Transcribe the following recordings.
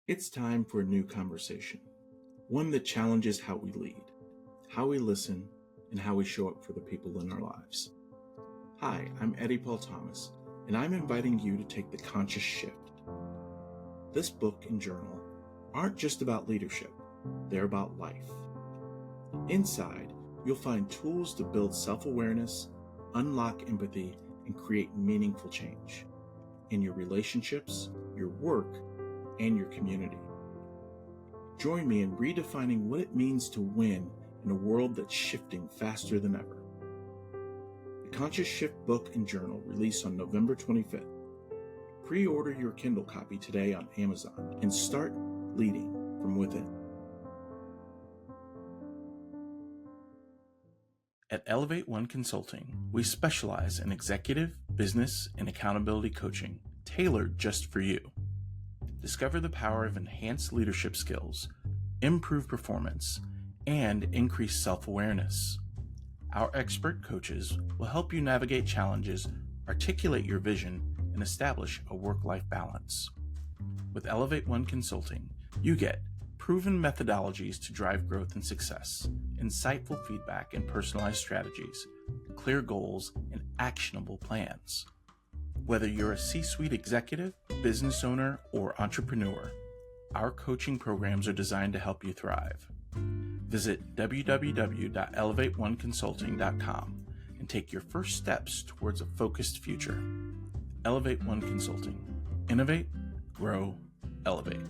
It's time for a new conversation, one that challenges how we lead, how we listen, and how we show up for the people in our lives. Hi, I'm Eddy Paul Thomas, and I'm inviting you to take the conscious shift. This book and journal aren't just about leadership, they're about life. Inside, you'll find tools to build self-awareness, unlock empathy, and create meaningful change in your relationships, your work, and your community. Join me in redefining what it means to win in a world that's shifting faster than ever. The Conscious Shift book and journal released on November 25th. Pre-order your Kindle copy today on Amazon and start leading from within. At Elevate One Consulting, we specialize in executive, business, and accountability coaching tailored just for you. Discover the power of enhanced leadership skills, improve performance, and increase self-awareness. Our expert coaches will help you navigate challenges, articulate your vision, and establish a work-life balance. With Elevate One Consulting, you get proven methodologies to drive growth and success, insightful feedback and personalized strategies, clear goals, and actionable plans. Whether you're a C-suite executive, business owner, or entrepreneur, our coaching programs are designed to help you thrive. Visit www.elevateoneconsulting.com and take your first steps towards a focused future. Elevate One Consulting. Innovate, grow, elevate.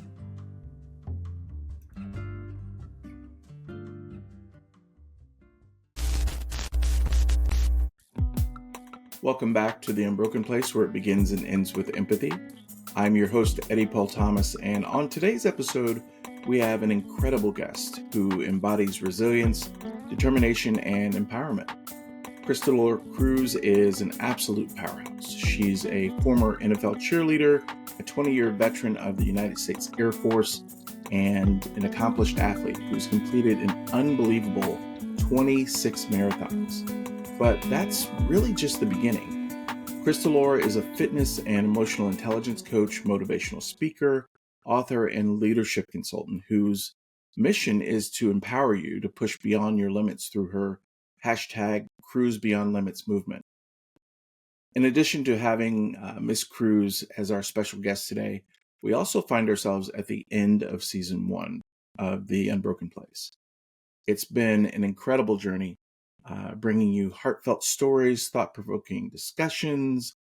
Welcome back to the Unbroken Place, where it begins and ends with empathy. I'm your host, Eddy Paul Thomas, and on today's episode, we have an incredible guest who embodies resilience, determination, and empowerment. Krystalore Cruz is an absolute powerhouse. She's a former NFL cheerleader, a 20-year veteran of the United States Air Force, and an accomplished athlete who's completed an unbelievable 26 marathons. But that's really just the beginning. Krystalore is a fitness and emotional intelligence coach, motivational speaker, author, and leadership consultant whose mission is to empower you to push beyond your limits through her #CruiseBeyondLimits movement. In addition to having Miss Cruz as our special guest today, we also find ourselves at the end of season 1 of the Unbroken Place. It's been an incredible journey, bringing you heartfelt stories, thought-provoking discussions,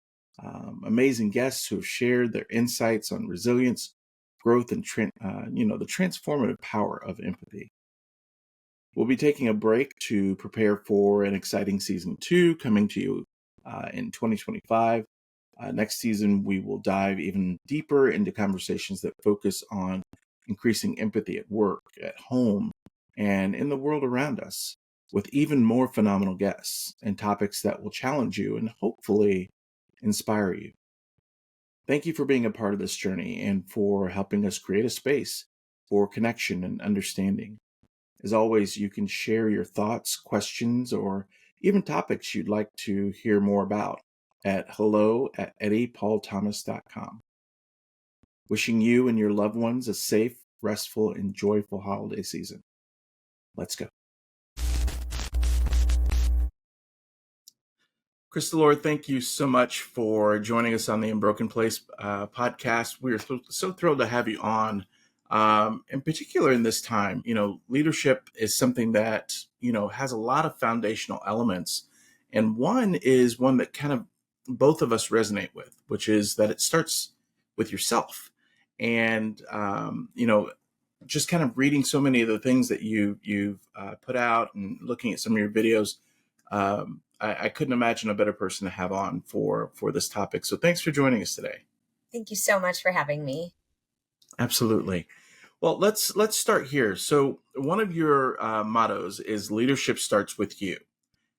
amazing guests who have shared their insights on resilience, growth, and the transformative power of empathy. We'll be taking a break to prepare for an exciting season 2 coming to you in 2025. Next season, we will dive even deeper into conversations that focus on increasing empathy at work, at home, and in the world around us, with even more phenomenal guests and topics that will challenge you and hopefully inspire you. Thank you for being a part of this journey and for helping us create a space for connection and understanding. As always, you can share your thoughts, questions, or even topics you'd like to hear more about at hello@eddypaulthomas.com. Wishing you and your loved ones a safe, restful, and joyful holiday season. Let's go. Krystalore, thank you so much for joining us on the Unbroken Place podcast. We're so thrilled to have you on. In particular, in this time, leadership is something that, has a lot of foundational elements. And one is one that kind of both of us resonate with, which is that it starts with yourself. And, just kind of reading so many of the things that you've put out and looking at some of your videos, I couldn't imagine a better person to have on for this topic. So thanks for joining us today. Thank you so much for having me. Absolutely. Well, let's start here. So one of your mottos is leadership starts with you.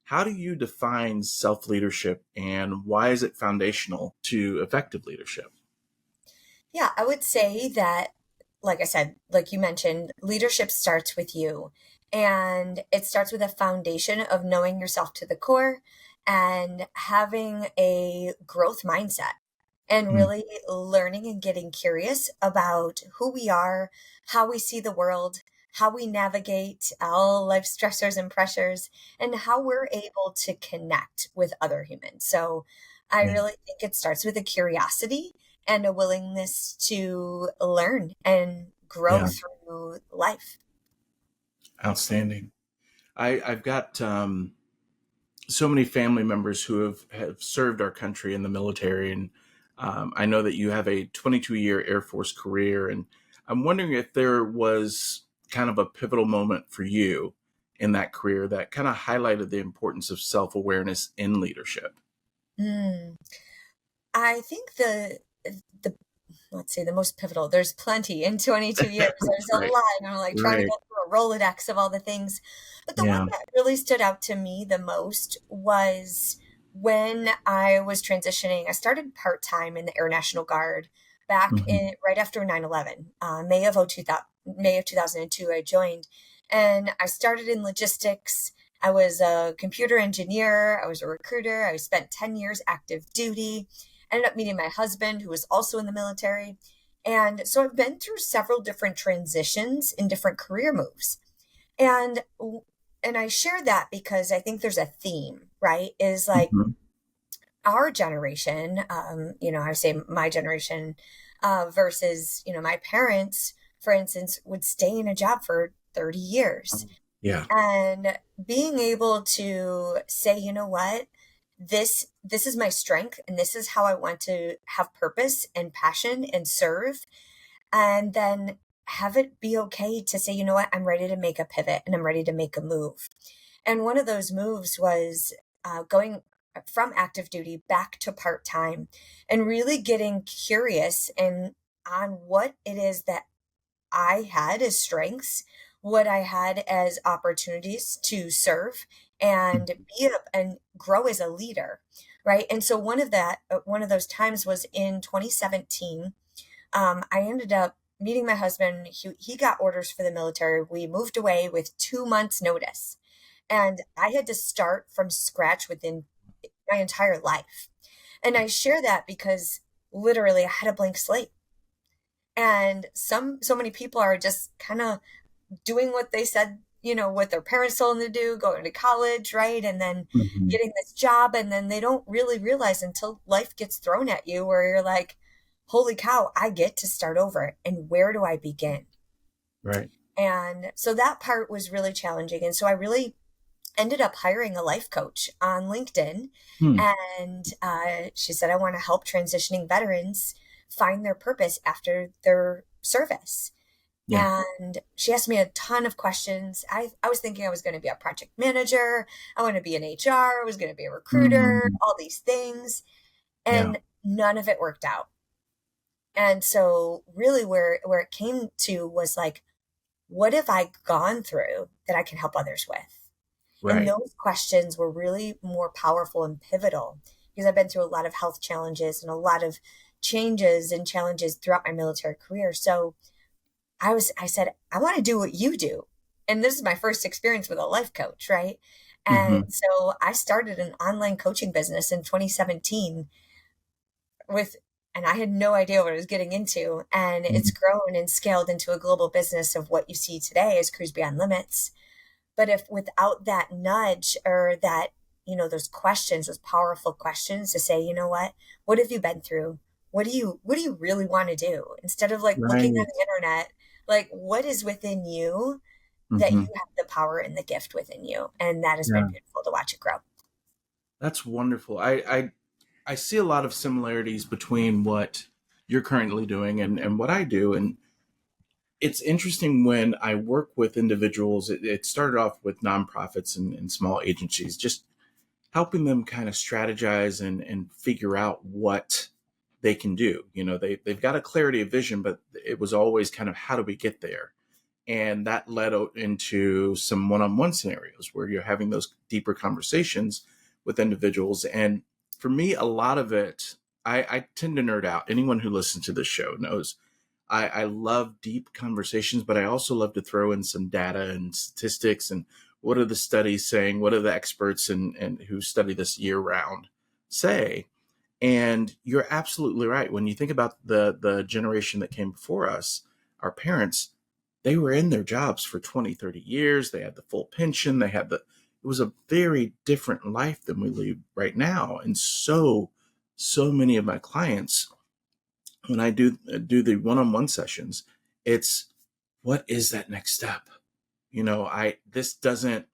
How do you define self-leadership, and why is it foundational to effective leadership? Yeah, I would say that, like I said, like you mentioned, leadership starts with you. And it starts with a foundation of knowing yourself to the core and having a growth mindset. and Mm. really learning and getting curious about who we are, how we see the world, how we navigate all life stressors and pressures, and how we're able to connect with other humans. So I Yeah. really think it starts with a curiosity and a willingness to learn and grow Yeah. through life. Outstanding. I've got so many family members who have served our country in the military. And I know that you have a 22-year Air Force career. And I'm wondering if there was kind of a pivotal moment for you in that career that kind of highlighted the importance of self-awareness in leadership. Mm. I think the let's see, the most pivotal, there's plenty in 22 years. There's a Right. lot, and I'm like trying to Right. go through a Rolodex of all the things. But the one Yeah. that really stood out to me the most was when I was transitioning. I started part-time in the Air National Guard back Hmm. in right after 9/11, May of 2002, I joined, and I started in logistics. I was a computer engineer, I was a recruiter, I spent 10 years active duty. I ended up meeting my husband, who was also in the military. And so I've been through several different transitions in different career moves. And and I share that because I think there's a theme, right? Is like Hmm. our generation, I say my generation versus, my parents, for instance, would stay in a job for 30 years. Yeah. And being able to say, you know what, this is my strength and this is how I want to have purpose and passion and serve, and then have it be okay to say, you know what, I'm ready to make a pivot and I'm ready to make a move. And one of those moves was going from active duty back to part-time and really getting curious and on what it is that I had as strengths, what I had as opportunities to serve and and grow as a leader, right? And so one of those times was in 2017. I ended up meeting my husband. He got orders for the military. We moved away with 2 months' notice, and I had to start from scratch within my entire life. And I share that because literally I had a blank slate. And so many people are just kind of doing what they said, what their parents told them to do, going to college, right? And then Hmm. getting this job. And then they don't really realize until life gets thrown at you where you're like, holy cow, I get to start over. And where do I begin? Right. And so that part was really challenging. And so I really ended up hiring a life coach on LinkedIn. Hmm. And she said, I want to help transitioning veterans find their purpose after their service. Yeah. And she asked me a ton of questions. I was thinking I was going to be a project manager. I want to be in HR. I was going to be a recruiter, Mm. all these things. Yeah. And none of it worked out. And so really where it came to was like, what have I gone through that I can help others with? And Right. those questions were really more powerful and pivotal because I've been through a lot of health challenges and a lot of changes and challenges throughout my military career. So I said, I want to do what you do. And this is my first experience with a life coach, right? And Hmm. so I started an online coaching business in 2017 with, and I had no idea what I was getting into. And it's Hmm. grown and scaled into a global business of what you see today as Cruise Beyond Limits. But if without that nudge or that, those questions, those powerful questions to say, you know what have you been through? What do you really want to do? Instead of like looking on Right. the internet, like what is within you that Hmm. you have the power and the gift within you. And that has been Yeah. beautiful to watch it grow. That's wonderful. I see a lot of similarities between what you're currently doing and what I do. And it's interesting when I work with individuals, it started off with nonprofits and small agencies, just helping them kind of strategize and figure out what they can do. They've got a clarity of vision, but it was always kind of how do we get there? And that led into some one-on-one scenarios where you're having those deeper conversations with individuals. And for me, a lot of it, I tend to nerd out. Anyone who listens to this show knows I love deep conversations, but I also love to throw in some data and statistics and what are the studies saying? What are the experts and who study this year round say? And you're absolutely right. When you think about the generation that came before us, our parents, they were in their jobs for 20, 30 years. They had the full pension. It was a very different life than we live right now. And so many of my clients, when I do the one-on-one sessions, it's, what is that next step? This doesn't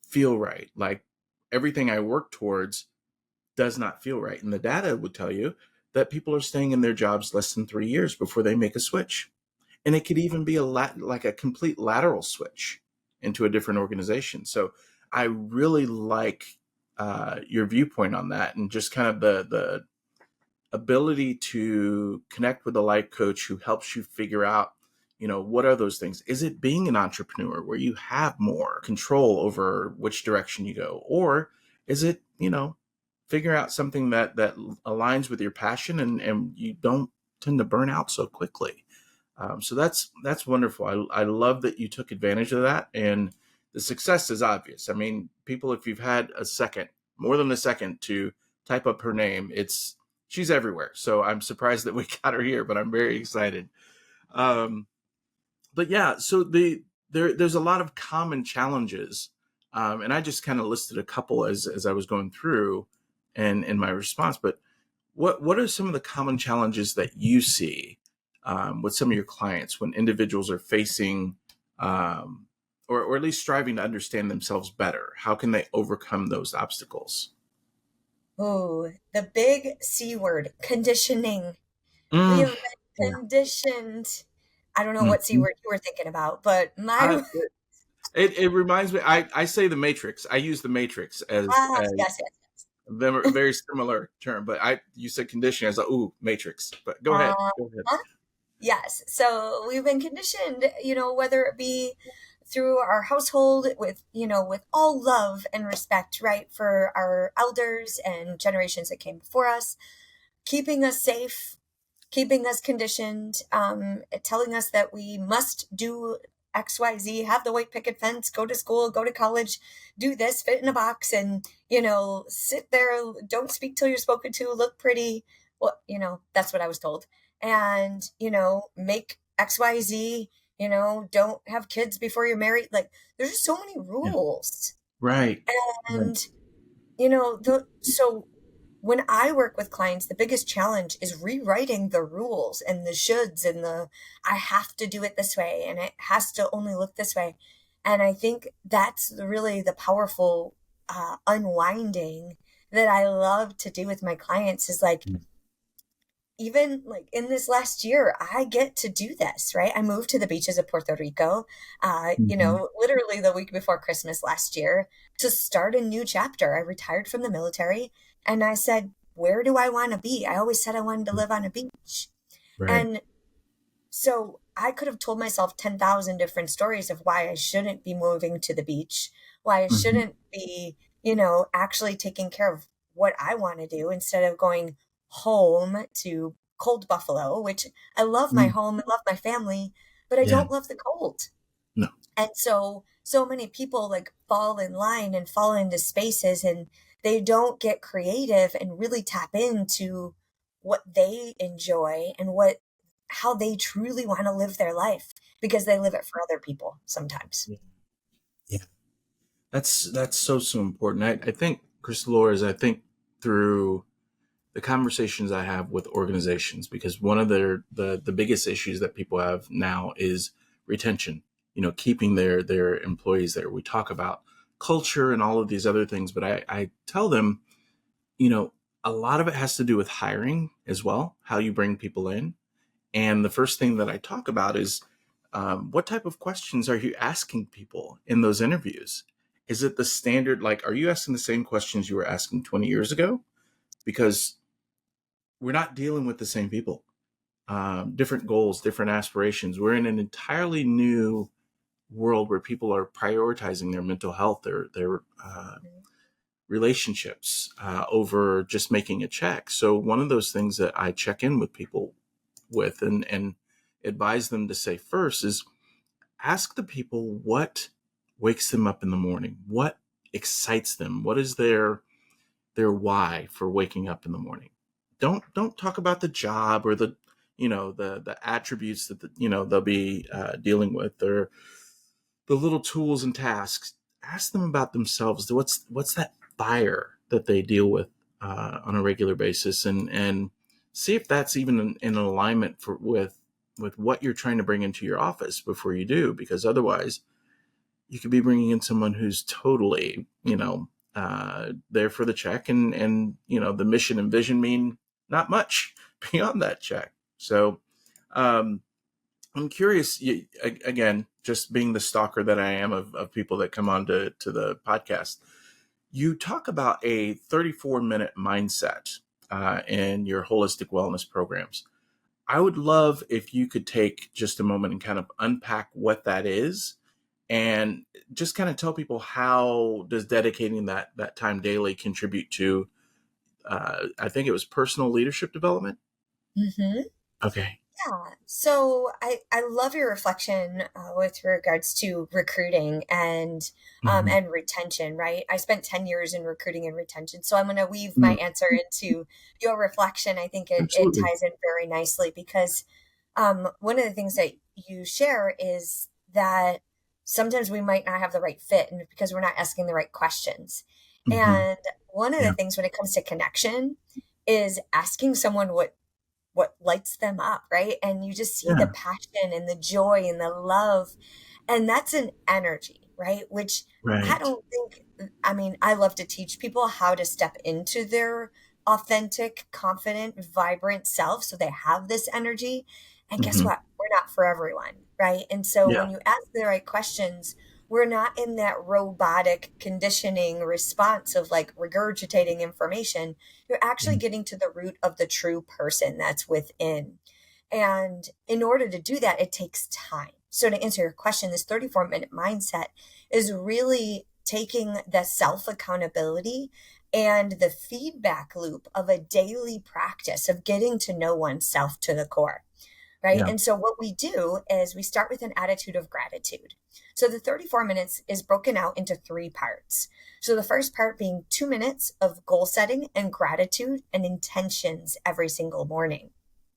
feel right. Like, everything I work towards does not feel right. And the data would tell you that people are staying in their jobs less than 3 years before they make a switch. And it could even be like a complete lateral switch into a different organization. So I really like your viewpoint on that, and just kind of the ability to connect with a life coach who helps you figure out, what are those things? Is it being an entrepreneur where you have more control over which direction you go? Or is it, figure out something that aligns with your passion, and you don't tend to burn out so quickly? So that's wonderful. I love that you took advantage of that, and the success is obvious. I mean, people, if you've had more than a second to type up her name, she's everywhere. So I'm surprised that we got her here, but I'm very excited. Um, but yeah, so there's a lot of common challenges, and I just kind of listed a couple as I was going through, and in my response. But what are some of the common challenges that you see with some of your clients when individuals are facing, or at least striving to understand themselves better? How can they overcome those obstacles? Ooh, the big C word, conditioning. We Mm, have been yeah. conditioned. I don't know what C Mhm. word you were thinking about, but I, my it reminds me. I say the Matrix. I use the Matrix as a yes, yes, yes. very similar term, but you said conditioning. I was like, ooh, Matrix. But go ahead. Uh, Go ahead. yes. So we've been conditioned, whether it be through our household with, with all love and respect, right, for our elders and generations that came before us, keeping us safe, keeping us conditioned, telling us that we must do XYZ, have the white picket fence, go to school, go to college, do this, fit in a box, and, sit there, don't speak till you're spoken to, look pretty. Well, that's what I was told. And, make XYZ, don't have kids before you're married. Like, there's just so many Yeah. rules. Right. Right. And, so when I work with clients, the biggest challenge is rewriting the rules and the shoulds and I have to do it this way and it has to only look this way. And I think that's really the powerful unwinding that I love to do with my clients is like, even like in this last year, I get to do this, right? I moved to the beaches of Puerto Rico, Mhm. literally the week before Christmas last year to start a new chapter. I retired from the military and I said, where do I want to be? I always said I wanted to live on a beach. Right. And so I could have told myself 10,000 different stories of why I shouldn't be moving to the beach, why I Mhm. shouldn't be, actually taking care of what I want to do instead of going home to cold Buffalo, which I love my Mm. home, I love my family, but I Yeah. don't love the cold. No. And so many people like fall in line and fall into spaces and they don't get creative and really tap into what they enjoy and how they truly want to live their life because they live it for other people sometimes. Yeah. Yeah. That's so important. I think, Krystalore, is I think through the conversations I have with organizations, because one of the biggest issues that people have now is retention. Keeping their employees there. We talk about culture and all of these other things, but I tell them, you know, a lot of it has to do with hiring as well, how you bring people in. And the first thing that I talk about is, what type of questions are you asking people in those interviews? Is it the standard, like, are you asking the same questions you were asking 20 years ago? Because we're not dealing with the same people, different goals, different aspirations. We're in an entirely new world where people are prioritizing their mental health, their relationships over just making a check. So one of those things that I check in with people with, and advise them to say first, is ask the people what wakes them up in the morning, what excites them, what is their why for waking up in the morning. don't talk about the job or the the attributes that they'll be dealing with, or the little tools and tasks. Ask them about themselves. What's that fire that they deal with on a regular basis, and see if that's even in alignment with what you're trying to bring into your office before you do. Because otherwise, you could be bringing in someone who's totally there for the check, and the mission and vision mean not much beyond that check. So um, I'm curious, again, just being the stalker that I am of people that come on to the podcast, you talk about a 34-minute mindset in your holistic wellness programs. I would love if you could take just a moment and kind of unpack what that is, and just kind of tell people, how does dedicating that time daily contribute to, I think it was personal leadership development? Mm-hmm. Okay. Yeah. So I love your reflection with regards to recruiting Hmm. and retention, right? I spent 10 years in recruiting and retention. So I'm going to weave my Mm, answer into your reflection. I think it absolutely. ties in very nicely because one of the things that you share is that sometimes we might not have the right fit and because we're not asking the right questions. Hmm. And one of the Yeah. things when it comes to connection is asking someone what lights them up, right? And you just see the Yeah. passion and the joy and the love. And that's an energy, right? Which I Right. don't think, I mean, I love to teach people how to step into their authentic, confident, vibrant self so they have this energy. And guess Hmm. what? We're not for everyone, right? And so Yeah. when you ask the right questions, we're not in that robotic conditioning response of like regurgitating information. You're actually Mm, getting to the root of the true person that's within. And in order to do that, it takes time. So, to answer your question, this 34-minute mindset is really taking the self accountability and the feedback loop of a daily practice of getting to know oneself to the core, right? yeah. And so, what we do is we start with an attitude of gratitude. So, the 34 minutes is broken out into three parts. So, the first part being 2 minutes of goal setting and gratitude and intentions every single morning.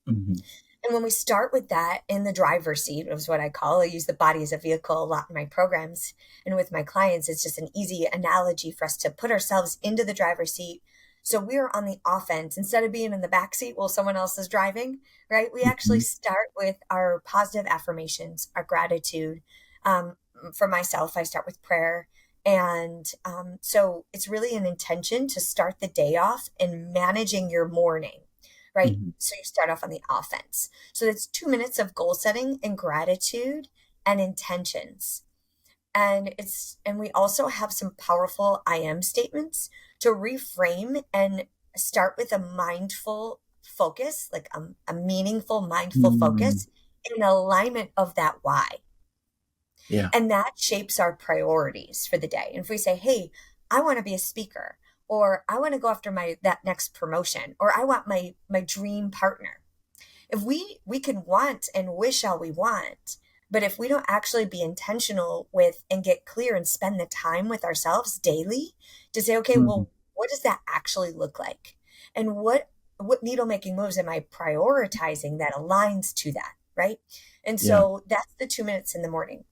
Hmm. And when we start with that in the driver's seat, is what I call, I use the body as a vehicle a lot in my programs. And with my clients, it's just an easy analogy for us to put ourselves into the driver's seat. So we're on the offense instead of being in the back seat while someone else is driving, right? We actually Hmm. start with our positive affirmations, our gratitude. Um, for myself, I start with prayer. And so it's really an intention to start the day off in managing your morning, right? Hmm. So you start off on the offense. So that's 2 minutes of goal setting and gratitude and intentions. And we also have some powerful I am statements to reframe and start with a mindful focus, like a meaningful, mindful Mm, focus in alignment of that why. yeah. And that shapes our priorities for the day. And if we say, hey, I want to be a speaker, or I want to go after my that next promotion, or I want my dream partner. If we can want and wish all we want, but if we don't actually be intentional with and get clear and spend the time with ourselves daily to say, okay, Hmm. well, what does that actually look like? And what needle making moves am I prioritizing that aligns to that, right? And Yeah. so that's the 2 minutes in the morning.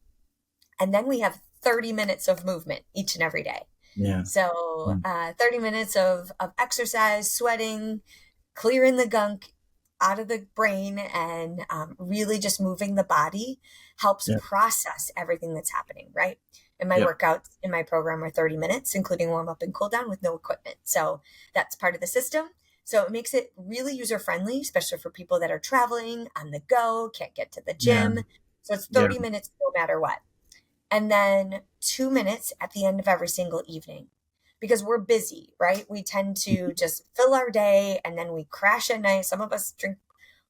And then we have 30 minutes of movement each and every day. Yeah. So Mm, 30 minutes of exercise, sweating, clearing the gunk out of the brain, and really just moving the body helps yeah. process everything that's happening, right? And my Yep. workouts in my program are 30 minutes, including warm up and cool down with no equipment. So that's part of the system. So it makes it really user friendly, especially for people that are traveling on the go, can't get to the Yeah. gym. So it's Yeah. 30 minutes no matter what. And then 2 minutes at the end of every single evening because we're busy, right? We tend to Mhm. just fill our day and then we crash at night. Some of us drink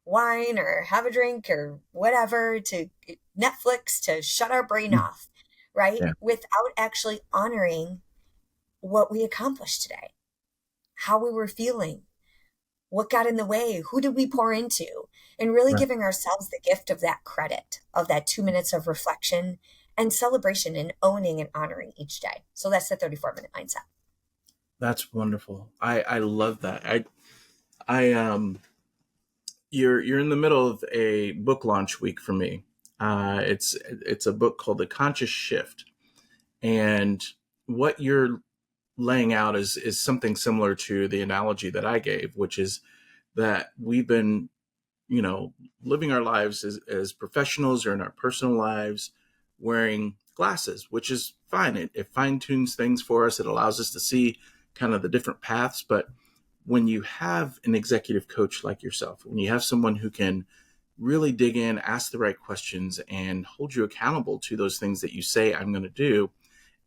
wine or have a drink or whatever to Netflix to shut our brain Mm, off, right? yeah. Without actually honoring what we accomplished today, how we were feeling, what got in the way, who did we pour into, and really Right. giving ourselves the gift of that credit, of that 2 minutes of reflection and celebration and owning and honoring each day. So that's the 34-minute mindset. That's wonderful. I love that. I you're in the middle of a book launch week for me. It's a book called The Conscious Shift, and what you're laying out is something similar to the analogy that I gave, which is that we've been, you know, living our lives as professionals or in our personal lives wearing glasses, which is fine. It fine tunes things for us. It allows us to see kind of the different paths. But when you have an executive coach like yourself, when you have someone who can really dig in, ask the right questions, and hold you accountable to those things that you say, I'm going to do,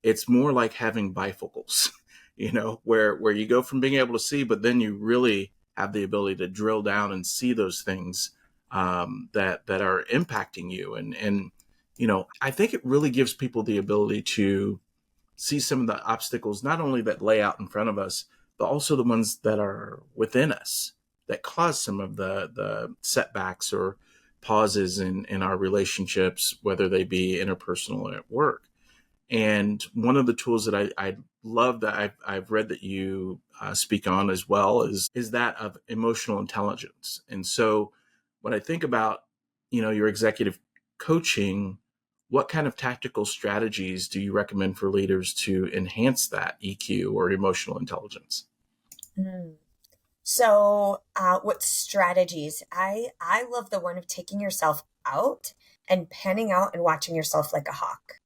it's more like having bifocals, where you go from being able to see, but then you really have the ability to drill down and see those things that are impacting you. And I think it really gives people the ability to see some of the obstacles, not only that lay out in front of us, but also the ones that are within us that cause some of the setbacks or pauses in our relationships, whether they be interpersonal or at work. And one of the tools that I love that I've read that you speak on as well is that of emotional intelligence. And so when I think about, your executive coaching, what kind of tactical strategies do you recommend for leaders to enhance that EQ or emotional intelligence? Mm. So, what strategies? I love the one of taking yourself out and panning out and watching yourself like a hawk,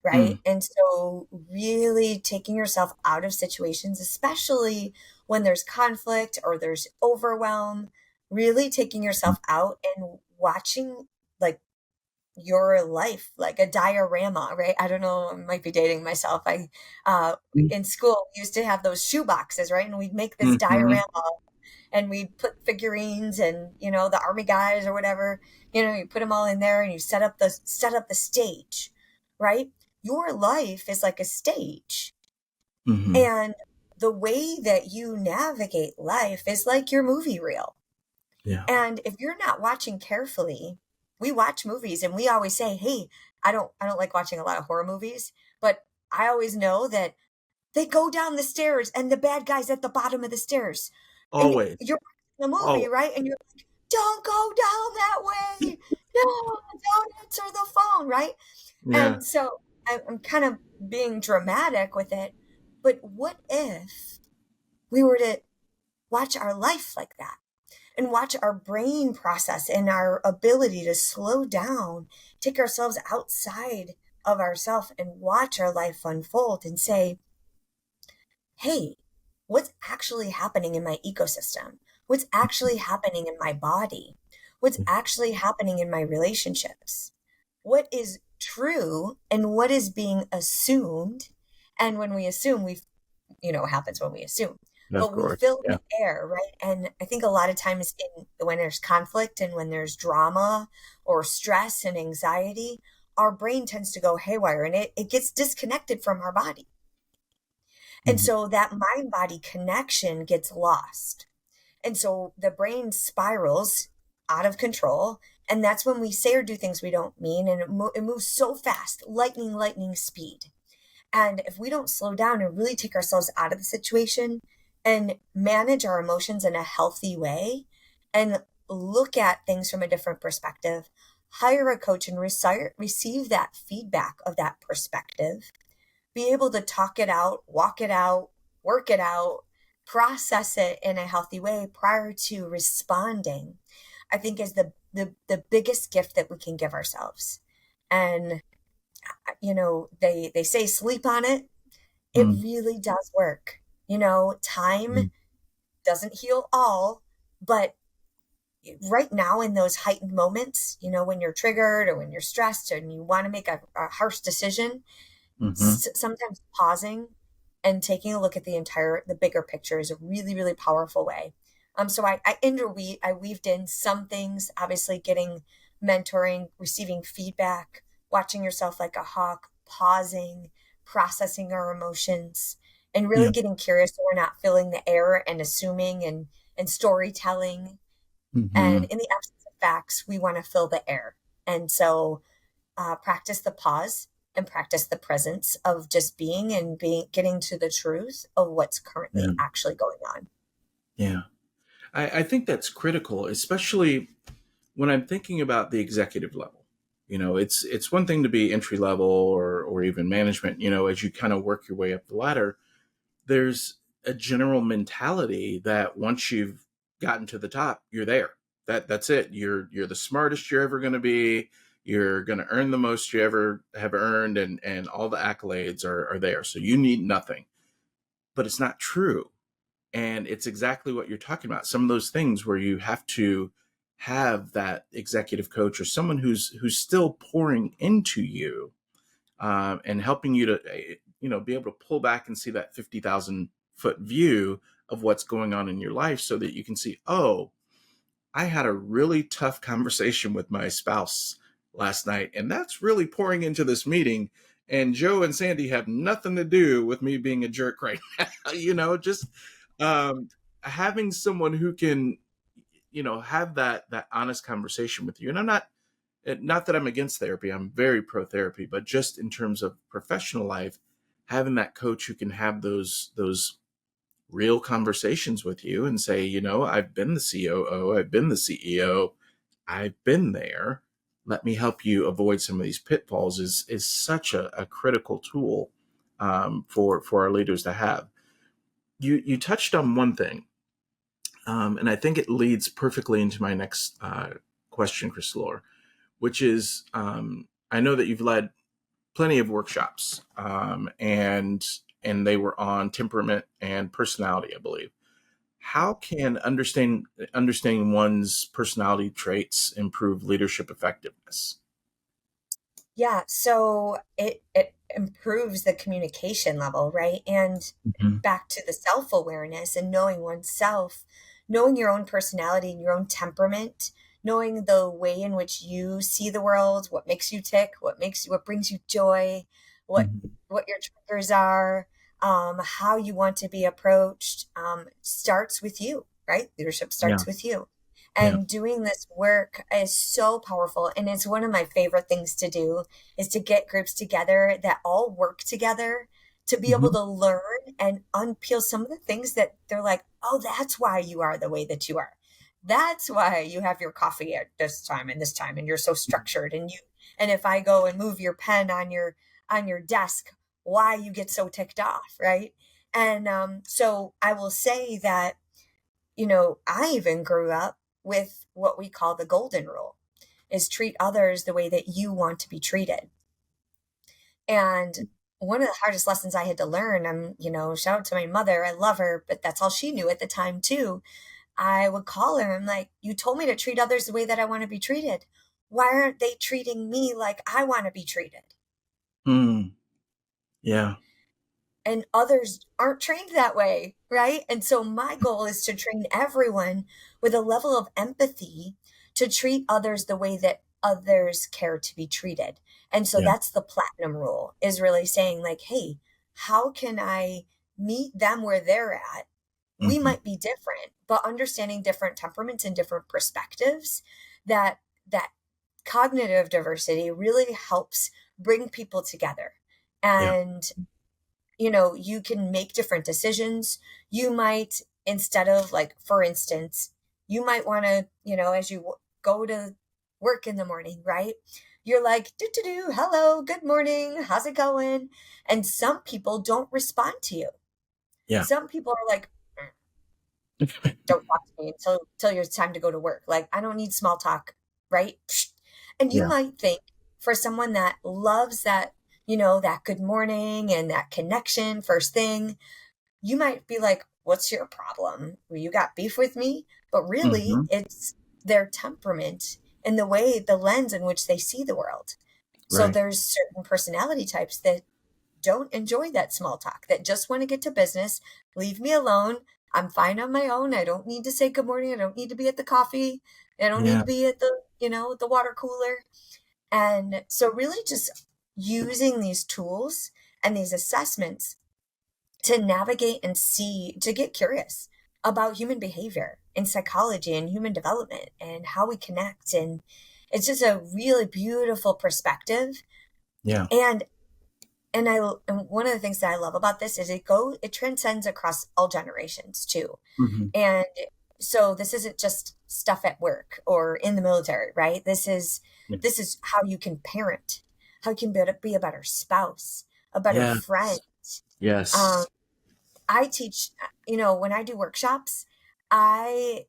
right? Mm, And so, really taking yourself out of situations, especially when there's conflict or there's overwhelm, really taking mm, yourself out and watching like your life like a diorama, right? I don't know, I might be dating myself. mm, In school we used to have those shoe boxes, right? And we'd make this mhm, diorama and we put figurines and the army guys or whatever, you put them all in there and you set up the stage, right? Your life is like a stage, mhm. and the way that you navigate life is like your movie reel. Yeah. And if you're not watching carefully, we watch movies and we always say, "Hey, I don't like watching a lot of horror movies, but I always know that they go down the stairs and the bad guy's at the bottom of the stairs." And Always. you're watching the movie, Always. right? And you're like, "Don't go down that way. No, don't answer the phone," right? Yeah. And so I'm kind of being dramatic with it, but what if we were to watch our life like that? And watch our brain process and our ability to slow down, take ourselves outside of ourselves and watch our life unfold and say, hey, what's actually happening in my ecosystem? What's actually happening in my body? What's actually happening in my relationships? What is true and what is being assumed? And when we assume, what happens when we assume, Of but we course. fill Yeah. the air, right? And I think a lot of times when there's conflict and when there's drama or stress and anxiety, our brain tends to go haywire and it gets disconnected from our body. And Mhm. so that mind body connection gets lost. And so the brain spirals out of control. And that's when we say or do things we don't mean. And it moves so fast, lightning speed. And if we don't slow down and really take ourselves out of the situation and manage our emotions in a healthy way and look at things from a different perspective, hire a coach and receive that feedback of that perspective, be able to talk it out, walk it out, work it out, process it in a healthy way prior to responding, I think is the biggest gift that we can give ourselves. And they say sleep on it. It Mm, really does work. Time mm, doesn't heal all, but right now in those heightened moments, when you're triggered or when you're stressed and you want to make a harsh decision, mhm. sometimes pausing and taking a look at the bigger picture is a really, really powerful way. So I weaved in some things, obviously getting mentoring, receiving feedback, watching yourself like a hawk, pausing, processing our emotions, and really Yeah. getting curious so we're not filling the air and assuming and storytelling. And Mhm. in the absence of facts, we want to fill the air. And so practice the pause and practice the presence of just being getting to the truth of what's currently Yeah. actually going on. Yeah. I think that's critical, especially when I'm thinking about the executive level. It's one thing to be entry level or even management. As you kind of work your way up the ladder, there's a general mentality that once you've gotten to the top, you're there. That's it. You're the smartest you're ever going to be. You're going to earn the most you ever have earned, and all the accolades are there. So you need nothing. But it's not true. And it's exactly what you're talking about. Some of those things where you have to have that executive coach or someone who's still pouring into you, and helping you to be able to pull back and see that 50,000-foot view of what's going on in your life, so that you can see, oh, I had a really tough conversation with my spouse last night, and that's really pouring into this meeting. And Joe and Sandy have nothing to do with me being a jerk right now. Just um, having someone who can, have that honest conversation with you. And I'm not that I'm against therapy. I'm very pro therapy, but just in terms of professional life, having that coach who can have those real conversations with you and say, I've been the COO, I've been the CEO, I've been there. Let me help you avoid some of these pitfalls is such a critical tool, for our leaders to have. You touched on one thing, and I think it leads perfectly into my next question, Krystalore, which is, I know that you've led plenty of workshops, and they were on temperament and personality, I believe. How can understanding one's personality traits improve leadership effectiveness? Yeah, so it improves the communication level, right? And Hmm. back to the self-awareness and knowing oneself, knowing your own personality and your own temperament, knowing the way in which you see the world, what makes you tick, what brings you joy, what Hmm. what your triggers are, how you want to be approached, starts with you, right? Leadership Yeah, starts with you. yeah. And doing this work is so powerful. And it's one of my favorite things to do is to get groups together that all work together to be able Hmm. to learn and unpeel some of the things that they're like, oh, that's why you are the way that you are. That's why you have your coffee at this time, and you're so structured. And if I go and move your pen on your desk, why you get so ticked off, right? And so I will say that, I even grew up with what we call the golden rule is treat others the way that you want to be treated. And one of the hardest lessons I had to learn, shout out to my mother, I love her, but that's all she knew at the time too. I would call her, I'm like, you told me to treat others the way that I want to be treated. Why aren't they treating me like I want to be treated? Mm, yeah. And others aren't trained that way, right? And so my goal is to train everyone with a level of empathy to treat others the way that others care to be treated. And so Yeah. that's the platinum rule, is really saying like, hey, how can I meet them where they're at? We Hmm. might be different, but understanding different temperaments and different perspectives, that cognitive diversity really helps bring people together. Yeah. And you can make different decisions. You might, instead of, like, for instance, you might want to, as you go to work in the morning, right? You're like, do, do, do, hello, good morning, how's it going? And some people don't respond to you. Yeah. Some people are like, don't talk to me until it's time to go to work. Like, I don't need small talk, right? And you Yeah. might think for someone that loves that, that good morning and that connection first thing, you might be like, what's your problem? Well, you got beef with me? But really, Hmm. it's their temperament and the lens in which they see the world. So Right. there's certain personality types that don't enjoy that small talk, that just want to get to business. Leave me alone. I'm fine on my own. I don't need to say good morning. I don't need to be at the coffee. I don't need Yeah. to be at the water cooler. And so really just using these tools and these assessments to navigate and see, to get curious about human behavior and psychology and human development and how we connect. And it's just a really beautiful perspective. Yeah. And and one of the things that I love about this is it transcends across all generations too. Hmm. And So this isn't just stuff at work or in the military, right? Yeah. This is how you can parent, how you can be a better spouse, a better Yeah. friend. Um, Yes. I teach, when I do workshops, I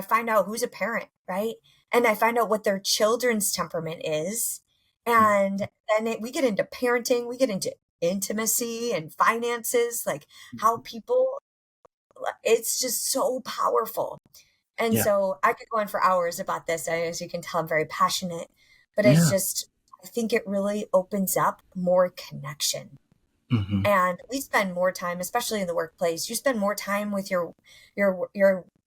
find out who's a parent, right? And I find out what their children's temperament is. And then we get into parenting, we get into intimacy and finances, like how people, it's just so powerful. And Yeah. so I could go on for hours about this. As you can tell, I'm very passionate, but Yeah. I think it really opens up more connection. Hmm. And we spend more time, especially in the workplace, you spend more time with your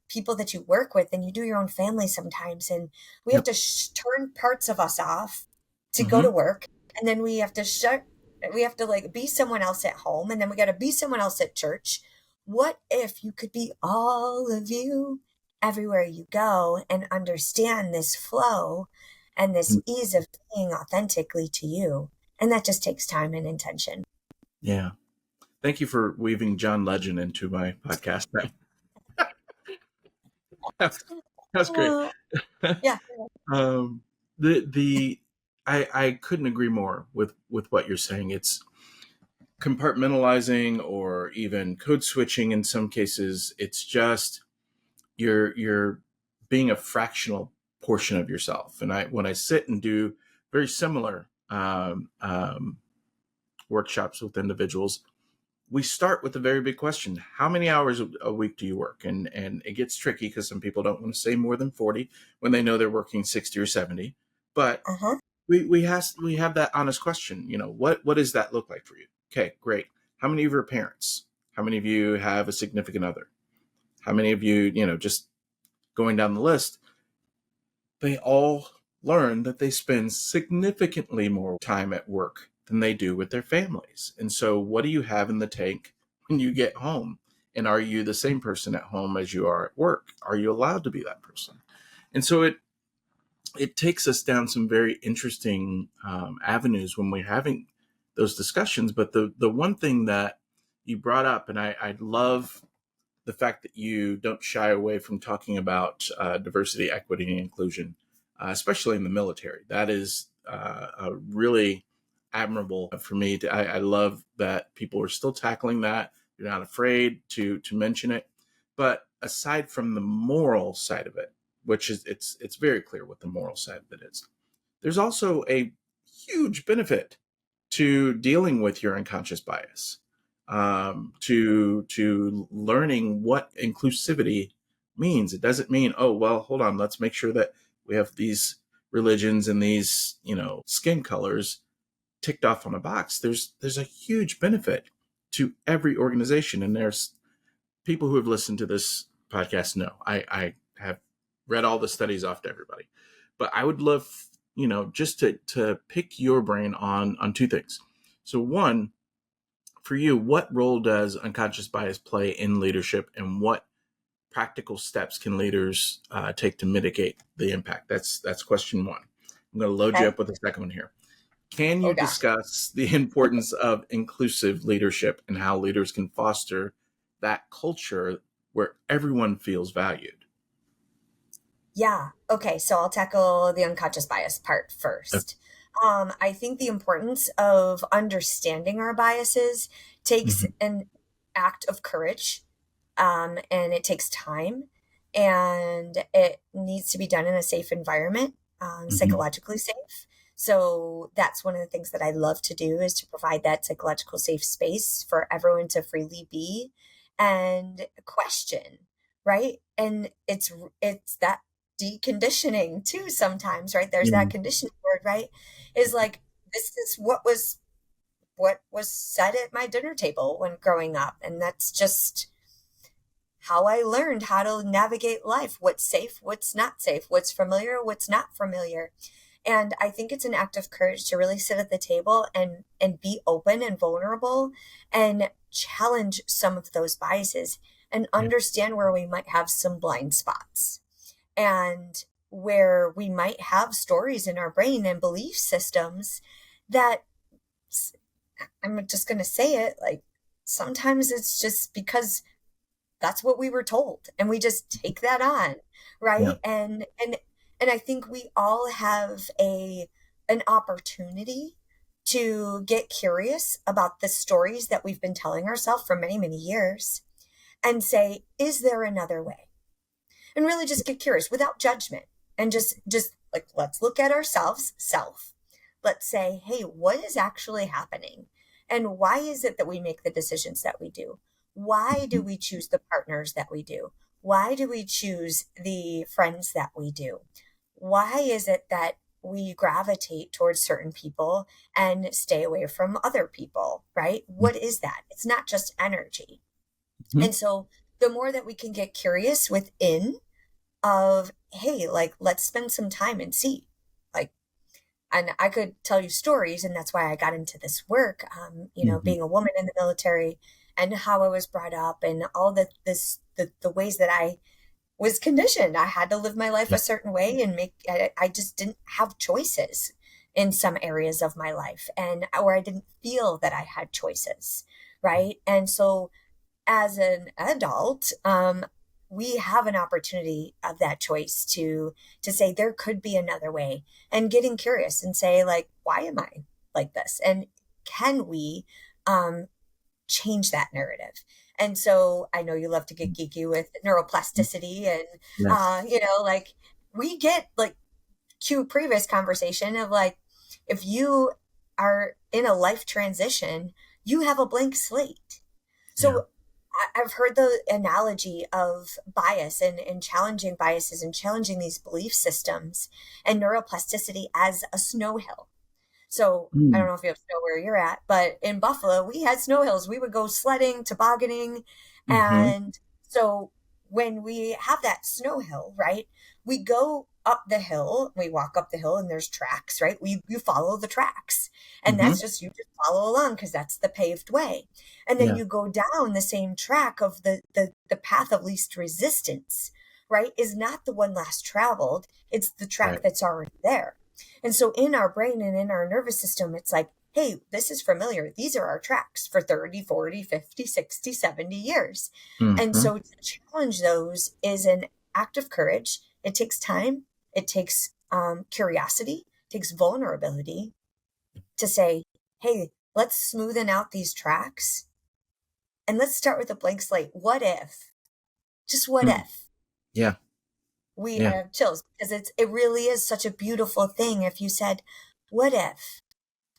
people that you work with than you do your own family sometimes. And we have Yep. to turn parts of us off to go to Hmm. work. And then we have to like be someone else at home. And then we got to be someone else at church. What if you could be all of you everywhere you go and understand this flow and this ease of being authentically to you? And that just takes time and intention. Yeah. Thank you for weaving John Legend into my podcast. That's, that's great. Oh, yeah. um, the I couldn't agree more with what you're saying. It's compartmentalizing or even code switching in some cases. It's just you're being a fractional portion of yourself. And I when I sit and do very similar workshops with individuals, we start with a very big question: how many hours a week do you work? And it gets tricky because some people don't want to say more than 40 when they know they're working 60 or 70. But Uh-huh. we have that honest question. What does that look like for you? Okay, great. How many of your parents? How many of you have a significant other? How many of you, just going down the list, they all learn that they spend significantly more time at work than they do with their families. And so, what do you have in the tank when you get home? And are you the same person at home as you are at work? Are you allowed to be that person? And so it takes us down some very interesting avenues when we're having those discussions. But the one thing that you brought up, and I love the fact that you don't shy away from talking about diversity, equity, and inclusion, especially in the military. That is really admirable for me. I love that people are still tackling that. They're not afraid to mention it. But aside from the moral side of it, which is it's very clear what the moral side of it is, there's also a huge benefit to dealing with your unconscious bias, to learning what inclusivity means. It doesn't mean, oh well, hold on, let's make sure that we have these religions and these skin colors ticked off on a box. There's a huge benefit to every organization, and there's people who have listened to this podcast know I have read all the studies off to everybody, but I would love just to pick your brain on two things. So one, for you, what role does unconscious bias play in leadership, and what practical steps can leaders take to mitigate the impact? That's question one. I'm going to load you Okay. up with a second one here. Can Oh you gosh. discuss the importance of inclusive leadership and how leaders can foster that culture where everyone feels valued? Yeah. Okay. So I'll tackle the unconscious bias part Uh, first. I think the importance of understanding our biases takes mhm, an act of courage, and it takes time, and it needs to be done in a safe environment, mhm, psychologically safe. So that's one of the things that I love to do is to provide that psychological safe space for everyone to freely be and question, right? And it's that deconditioning too sometimes, right? There's that mhm, conditioning word, right? Is like this is what was said at my dinner table when growing up, and that's just how I learned how to navigate life. What's safe, what's not safe, what's familiar, what's not familiar. And I think it's an act of courage to really sit at the table and be open and vulnerable and challenge some of those biases and yeah, understand where we might have some blind spots and where we might have stories in our brain and belief systems that I'm just going to say it, like sometimes it's just because that's what we were told, and we just take that on, Yeah. right? And I think we all have an opportunity to get curious about the stories that we've been telling ourselves for many, many years and say, is there another way? And really just get curious without judgment, and just like, let's look at ourselves, self. Let's say, hey, what is actually happening? And why is it that we make the decisions that we do? Why do Mhm. we choose the partners that we do? Why do we choose the friends that we do? Why is it that we gravitate towards certain people and stay away from other people, right? What is that? It's not just energy. Mhm. And so the more that we can get curious within of, hey, like, let's spend some time and see, like, and I could tell you stories, and that's why I got into this work, Mhm. being a woman in the military and how I was brought up and all the ways that I was conditioned. I had to live my life Yeah. a certain way and I just didn't have choices in some areas of my life, and or I didn't feel that I had choices, right? And so as an adult, we have an opportunity of that choice to say there could be another way, and getting curious and say, like, why am I like this? And can we um, change that narrative? And so I know you love to get geeky with neuroplasticity, and Yes. like, we get like cue previous conversation of like, if you are in a life transition, you have a blank slate. Yeah. So I've heard the analogy of bias and challenging biases and challenging these belief systems and neuroplasticity as a snow hill. So I don't Mm. know if you have snow where you're at, but in Buffalo, we had snow hills. We would go sledding, tobogganing. Mhm. And so when we have that snow hill, right, we go up the hill, we walk up the hill and there's tracks, right? You follow the tracks. And Mhm. that's just, you just follow along because that's the paved way. And then Yeah. you go down the same track of the path of least resistance, right? Is not the one last traveled. It's the track Right. that's already there. And so in our brain and in our nervous system, it's like, hey, this is familiar. These are our tracks for 30, 40, 50, 60, 70 years. And Mhm. so to challenge those is an act of courage. It takes time. It takes curiosity, it takes vulnerability to say, hey, let's smoothen out these tracks and let's start with a blank slate. What if, just what Mm. if Yeah. we Yeah. have chills? Because it really is such a beautiful thing. If you said, what if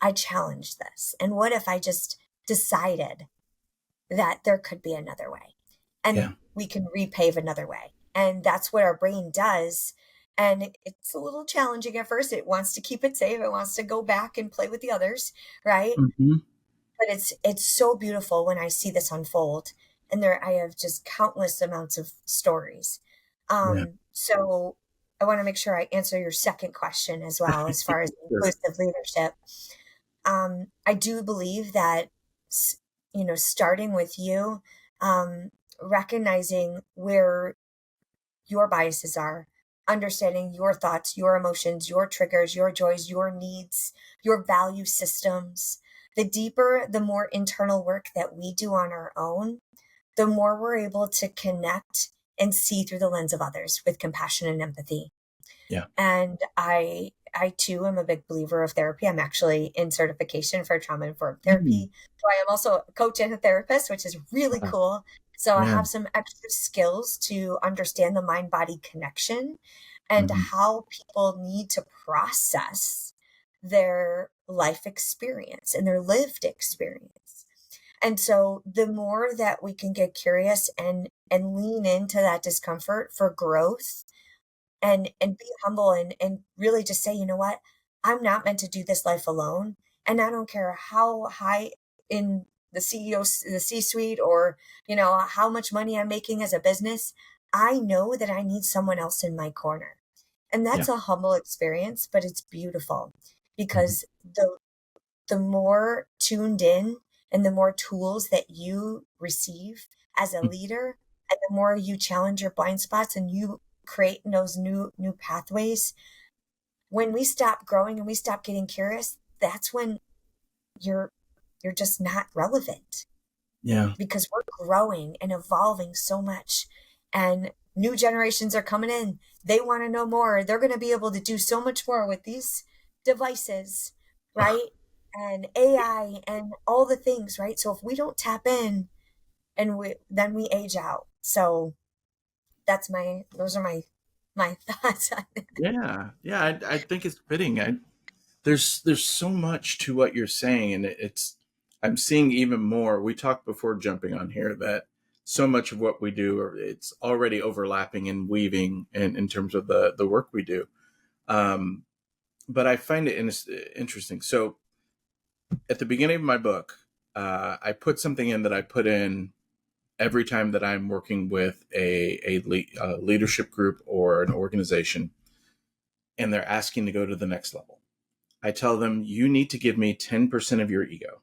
I challenged this? And what if I just decided that there could be another way and Yeah. we can repave another way? And that's what our brain does. And it's a little challenging at first. It wants to keep it safe. It wants to go back and play with the others, right? Mhm. But it's so beautiful when I see this unfold. And there I have just countless amounts of stories. Yeah. So I want to make sure I answer your second question as well, as far as Sure. inclusive leadership. I do believe that, starting with you, um, recognizing where your biases are, understanding your thoughts, your emotions, your triggers, your joys, your needs, your value systems. The deeper, the more internal work that we do on our own, the more we're able to connect and see through the lens of others with compassion and empathy. Yeah. And I too am a big believer of therapy. I'm actually in certification for trauma informed Mm. therapy. So I am also a coach and a therapist, which is really Wow. cool. So I Yeah. have some extra skills to understand the mind body connection and Mhm. how people need to process their life experience and their lived experience. And so the more that we can get curious and lean into that discomfort for growth, and be humble and really just say, you know what, I'm not meant to do this life alone, and I don't care how high in the CEO, the C suite, or how much money I'm making as a business. I know that I need someone else in my corner, and Yeah. that's a humble experience, but it's beautiful Mhm. because the more tuned in and the more tools that you receive as a Mm. leader, and the more you challenge your blind spots and you create those new pathways, when we stop growing and we stop getting curious, that's when you're you're just not relevant. Yeah. because we're growing and evolving so much, and new generations are coming in. They want to know more. They're going to be able to do so much more with these devices, Ugh, right? And AI and all the things, right? So if we don't tap in, and then we age out. So those are my thoughts on it. yeah. Yeah. I think it's fitting. There's so much to what you're saying, and it's I'm seeing even more. We talked before jumping on here that so much of what we do, it's already overlapping and weaving in terms of the work we do. Um, but I find it interesting. So at the beginning of my book, I put something in that I put in every time that I'm working with a leadership group or an organization, and they're asking to go to the next level. I tell them, you need to give me 10% of your ego.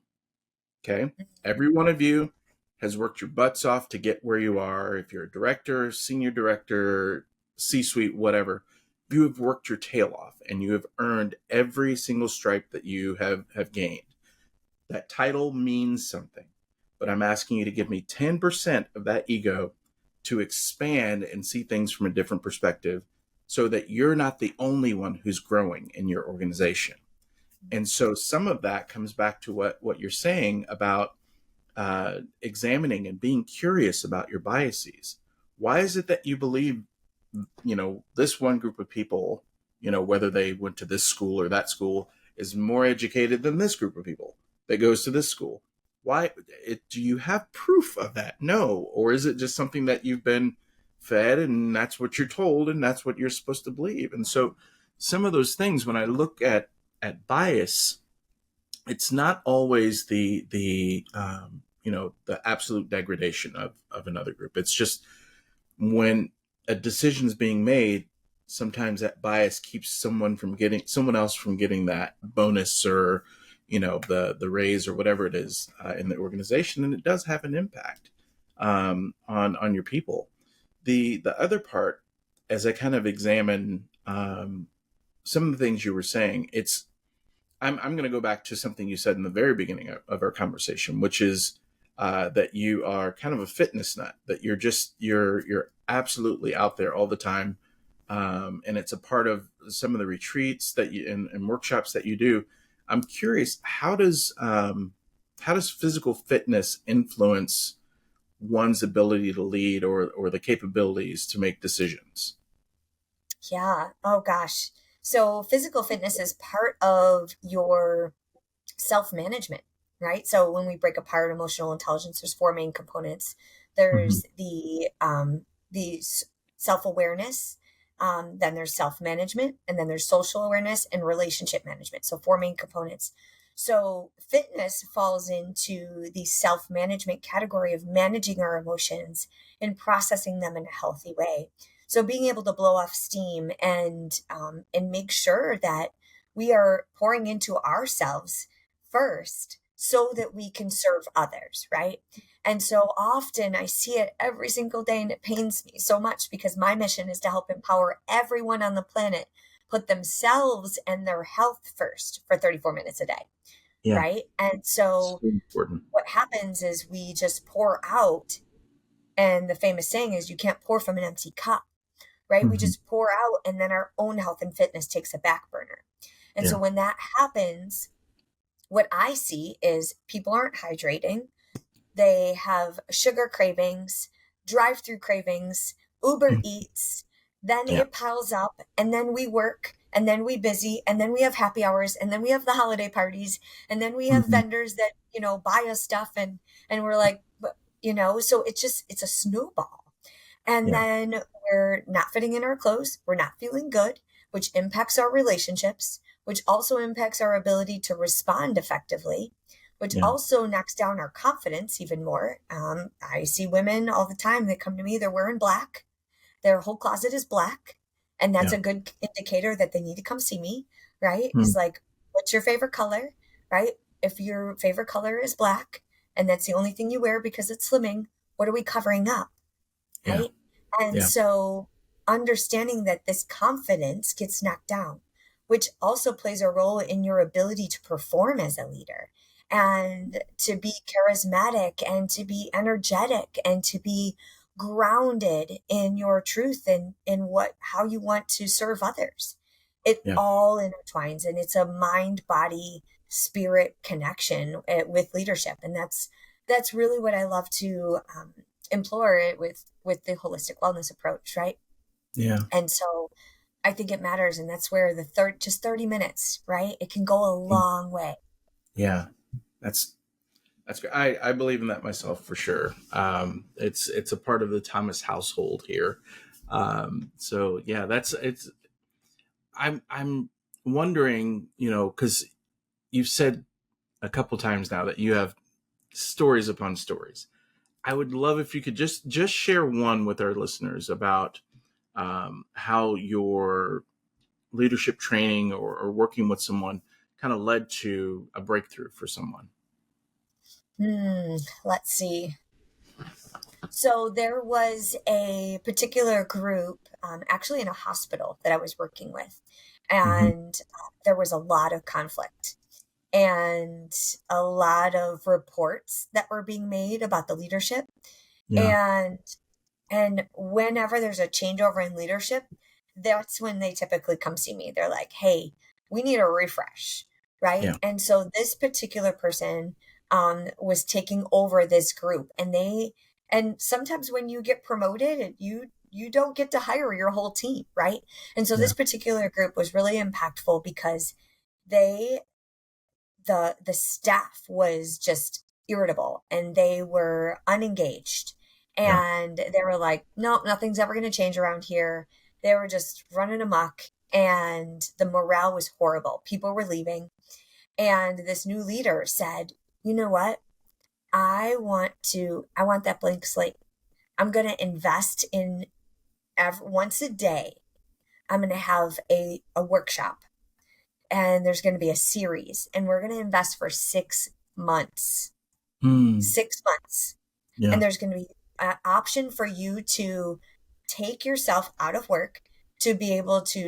Okay. Every one of you has worked your butts off to get where you are. If you're a director, senior director, C suite, whatever, you have worked your tail off and you have earned every single stripe that you have gained. That title means something, but I'm asking you to give me 10% of that ego to expand and see things from a different perspective so that you're not the only one who's growing in your organization. And so some of that comes back to what you're saying about examining and being curious about your biases. Why is it that you believe, this one group of people, whether they went to this school or that school, is more educated than this group of people that goes to this school? Why do you have proof of that? No. Or is it just something that you've been fed and that's what you're told and that's what you're supposed to believe? And so some of those things, when I look at bias, it's not always the absolute degradation of another group. It's just when a decision is being made, sometimes that bias keeps someone else from getting that bonus or the raise or whatever it is in the organization, and it does have an impact on your people. The other part, as I kind of examine some of the things you were saying, I'm going to go back to something you said in the very beginning of our conversation, which is that you are kind of a fitness nut, that you're absolutely out there all the time, and it's a part of some of the retreats that you and workshops that you do. I'm curious, how does physical fitness influence one's ability to lead or the capabilities to make decisions? Yeah. Oh gosh. So physical fitness is part of your self-management, right? So when we break apart emotional intelligence, there's four main components. Mm-hmm. There's the self-awareness, then there's self-management, and then there's social awareness and relationship management. So four main components. So fitness falls into the self-management category of managing our emotions and processing them in a healthy way. So being able to blow off steam and make sure that we are pouring into ourselves first so that we can serve others, right? And so often I see it every single day, and it pains me so much because my mission is to help empower everyone on the planet put themselves and their health first for 34 minutes a day, Yeah, right? And so so important. what happens is we just pour out, and the famous saying is you can't pour from an empty cup, right? We Mm-hmm. just pour out, and then our own health and fitness takes a back burner. And Yeah. so when that happens, what I see is people aren't hydrating. They have sugar cravings, drive through cravings, Uber Mm. Eats, then Yeah. it piles up, and then we work, and then we busy, and then we have happy hours, and then we have the holiday parties, and then we have Mm-hmm. vendors that, buy us stuff, and we're like, so it's a snowball. And Yeah. then we're not fitting in our clothes, we're not feeling good, which impacts our relationships, which also impacts our ability to respond effectively, which Yeah. also knocks down our confidence even more. I see women all the time that come to me, they're wearing black, their whole closet is black, and that's Yeah. a good indicator that they need to come see me, right? Mm. Is like, what's your favorite color, right? If your favorite color is black and that's the only thing you wear because it's slimming, what are we covering up? Yeah. Right? And Yeah. so understanding that this confidence gets knocked down, which also plays a role in your ability to perform as a leader. and to be charismatic and to be energetic and to be grounded in your truth and in what how you want to serve others. It Yeah. all intertwines, and it's a mind body spirit connection with leadership, and that's really what I love to implore it with the holistic wellness approach, right? Yeah. And so I think it matters, and that's where the third just 30 minutes, right? It can go a long way. Yeah. That's great. I believe in that myself for sure. It's a part of the Thomas household here. So yeah, that's it's. I'm wondering, because you've said a couple times now that you have stories upon stories. I would love if you could just share one with our listeners about how your leadership training or working with someone kind of led to a breakthrough for someone. Let's see. So there was a particular group, actually in a hospital that I was working with, Mm-hmm. and there was a lot of conflict and a lot of reports that were being made about the leadership. Yeah. And whenever there's a changeover in leadership, that's when they typically come see me. They're like, "Hey, we need a refresh." Right? Yeah. And so this particular person was taking over this group, and sometimes when you get promoted, you don't get to hire your whole team, right? And so Yeah. this particular group was really impactful because they the staff was just irritable and they were unengaged, Yeah. and they were like, no, nothing's ever going to change around here. They were just running amok, and the morale was horrible. People were leaving, and this new leader said, you know what, I want that blank slate. I'm going to invest in once a day. I'm going to have a workshop, and there's going to be a series, and we're going to invest for 6 months. Mm. 6 months. And Yeah. there's going to be an option for you to take yourself out of work to be able to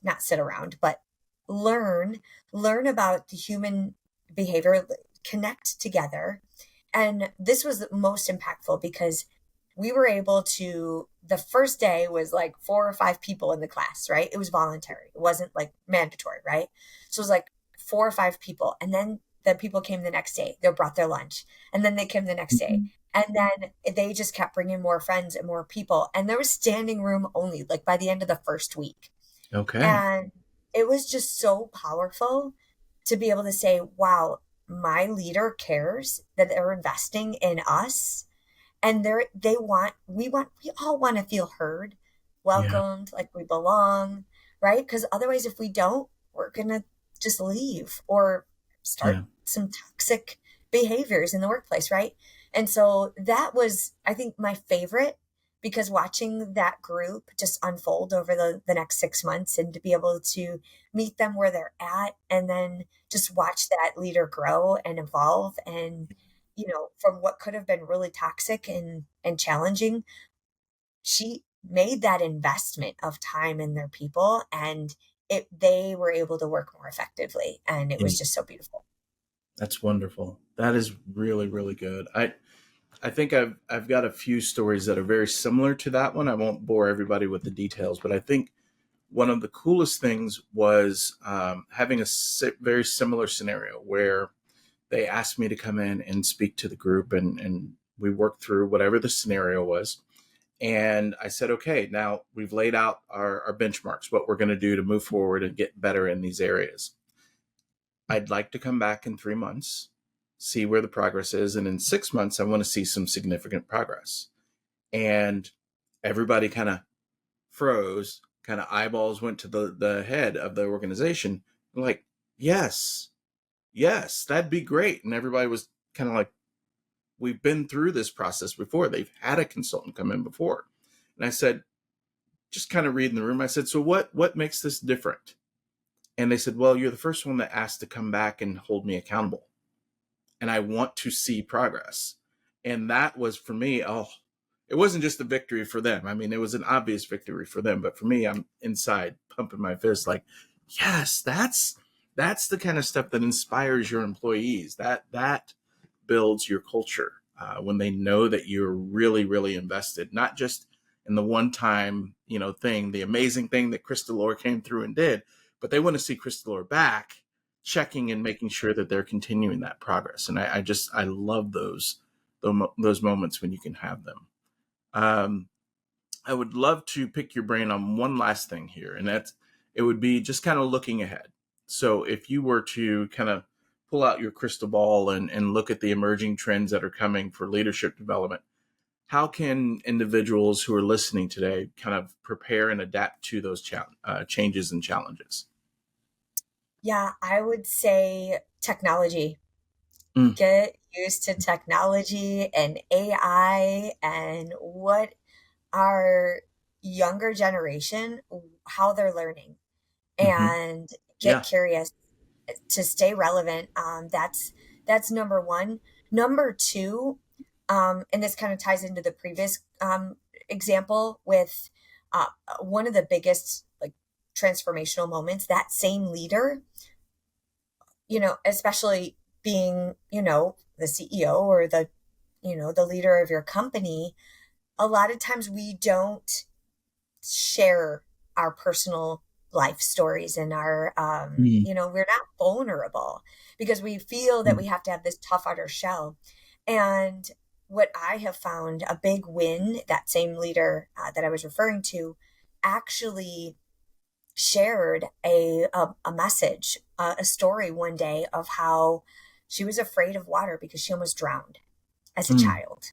not sit around, but learn, learn about the human behavior, connect together. And this was most impactful because we were able to, the first day was like 4 or 5 people in the class, right? It was voluntary. It wasn't like mandatory, right? So it was like 4 or 5 people. And then the people came the next day. They brought their lunch. And then they came the next day. And then they just kept bringing more friends and more people. And there was standing room only, like by the end of the first week. Okay. And it was just so powerful to be able to say, wow, my leader cares that they're investing in us, and we all want to feel heard, Yeah. welcomed, like we belong, right? Because otherwise, if we don't, we're gonna just leave or Yeah. start some toxic behaviors in the workplace, right? And so that was, I think, my favorite, because watching that group just unfold over the next 6 months, and to be able to meet them where they're at, and then just watch that leader grow and evolve, and from what could have been really toxic and challenging, she made that investment of time in their people, and they were able to work more effectively, and it was Yeah. just so beautiful. That's wonderful. That is really, really good. I think I've got a few stories that are very similar to that one. I won't bore everybody with the details, but I think one of the coolest things was having a very similar scenario where they asked me to come in and speak to the group, and we worked through whatever the scenario was. And I said, okay, now we've laid out our benchmarks, what we're going to do to move forward and get better in these areas. I'd like to come back in 3 months, see where the progress is. And in 6 months, I want to see some significant progress. And everybody kind of froze, kind of eyeballs went to the head of the organization. Like, yes, yes, that'd be great. And everybody was kind of like, we've been through this process before. They've had a consultant come in before. And I said, just kind of reading the room, I said, so what makes this different? And they said, well, you're the first one that asked to come back and hold me accountable. And I want to see progress. And that was for me, it wasn't just a victory for them. I mean, it was an obvious victory for them, but for me, I'm inside pumping my fist like, yes, that's the kind of stuff that inspires your employees. That builds your culture when they know that you're really, really invested, not just in the one time, thing, the amazing thing that Krystalore came through and did, but they want to see Krystalore back, checking and making sure that they're continuing that progress. And I love those moments when you can have them. Um, I would love to pick your brain on one last thing here, and it would be just kind of looking ahead. So if you were to kind of pull out your crystal ball and look at the emerging trends that are coming for leadership development, how can individuals who are listening today kind of prepare and adapt to those changes and challenges? Yeah, I would say technology. Mm, Get used to technology and AI and what our younger generation, how they're learning, hmm. and get Yeah. curious to stay relevant. That's number one. Number two, and this kind of ties into the previous example with uh, one of the biggest like transformational moments. That same leader, especially being the CEO or the leader of your company. A lot of times we don't share our personal life stories and our Mm, we're not vulnerable because we feel that mm, we have to have this tough outer shell. And what I have found a big win, that same leader that I was referring to actually shared a message, a story one day of how she was afraid of water because she almost drowned as a mm, child.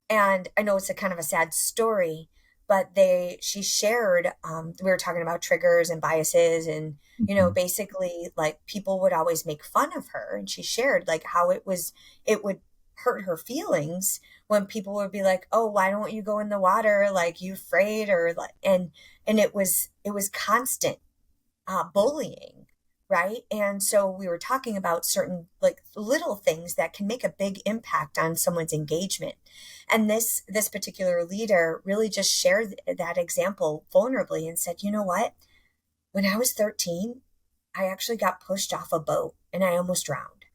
And I know it's a kind of a sad story, but she shared, we were talking about triggers and biases and, mhm, basically like people would always make fun of her. And she shared like how it would hurt her feelings when people would be like, oh, why don't you go in the water? Like you afraid or like, and it was constant bullying, right? And so we were talking about certain like little things that can make a big impact on someone's engagement. And this particular leader really just shared that example vulnerably and said, you know what? When I was 13, I actually got pushed off a boat and I almost drowned.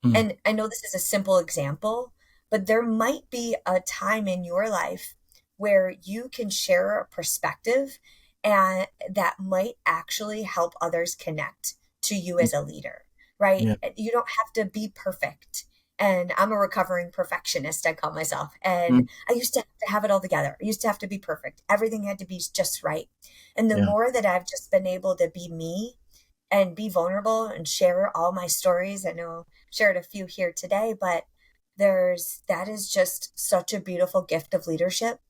mm, And I know this is a simple example, but there might be a time in your life where you can share a perspective and that might actually help others connect to you mm, as a leader, right? yeah. You don't have to be perfect. And I'm a recovering perfectionist, I call myself. And Mm, I used to have to have it all together. I used to have to be perfect. Everything had to be just right. And the yeah. more that I've just been able to be me and be vulnerable and share all my stories. I know I shared a few here today, but that is just such a beautiful gift of leadership.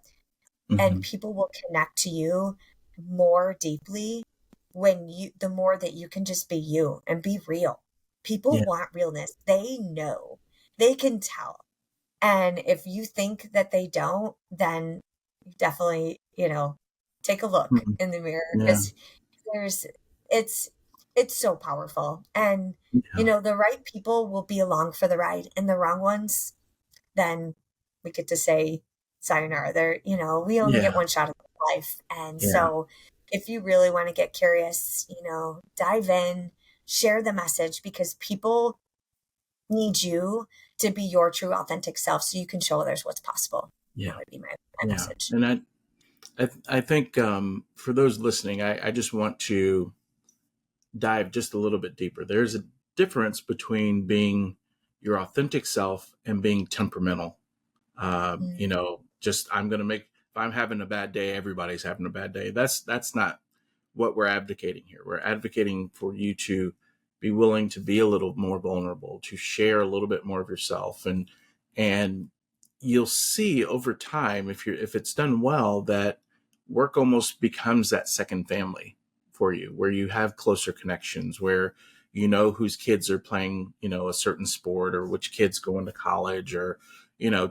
And Hmm. people will connect to you more deeply the more that you can just be you and be real. People Yeah. want realness. They know, they can tell. And if you think that they don't, then definitely, take a look Mm, in the mirror yeah. because there's it's it's so powerful. And Yeah. the right people will be along for the ride and the wrong ones, then we get to say sayonara. We only Yeah. get one shot at life. And Yeah. so if you really want to get curious, dive in, share the message because people need you to be your true authentic self so you can show others what's possible. That Yeah. would be my Yeah. message. And I think for those listening, I just want to dive just a little bit deeper. There's a difference between being your authentic self and being temperamental. Mm, Just I'm going to make, if I'm having a bad day, everybody's having a bad day. That's not what we're advocating here. We're advocating for you to be willing to be a little more vulnerable, to share a little bit more of yourself, and you'll see over time, if it's done well, that work almost becomes that second family for you, where you have closer connections, where whose kids are playing a certain sport, or which kids going to college, or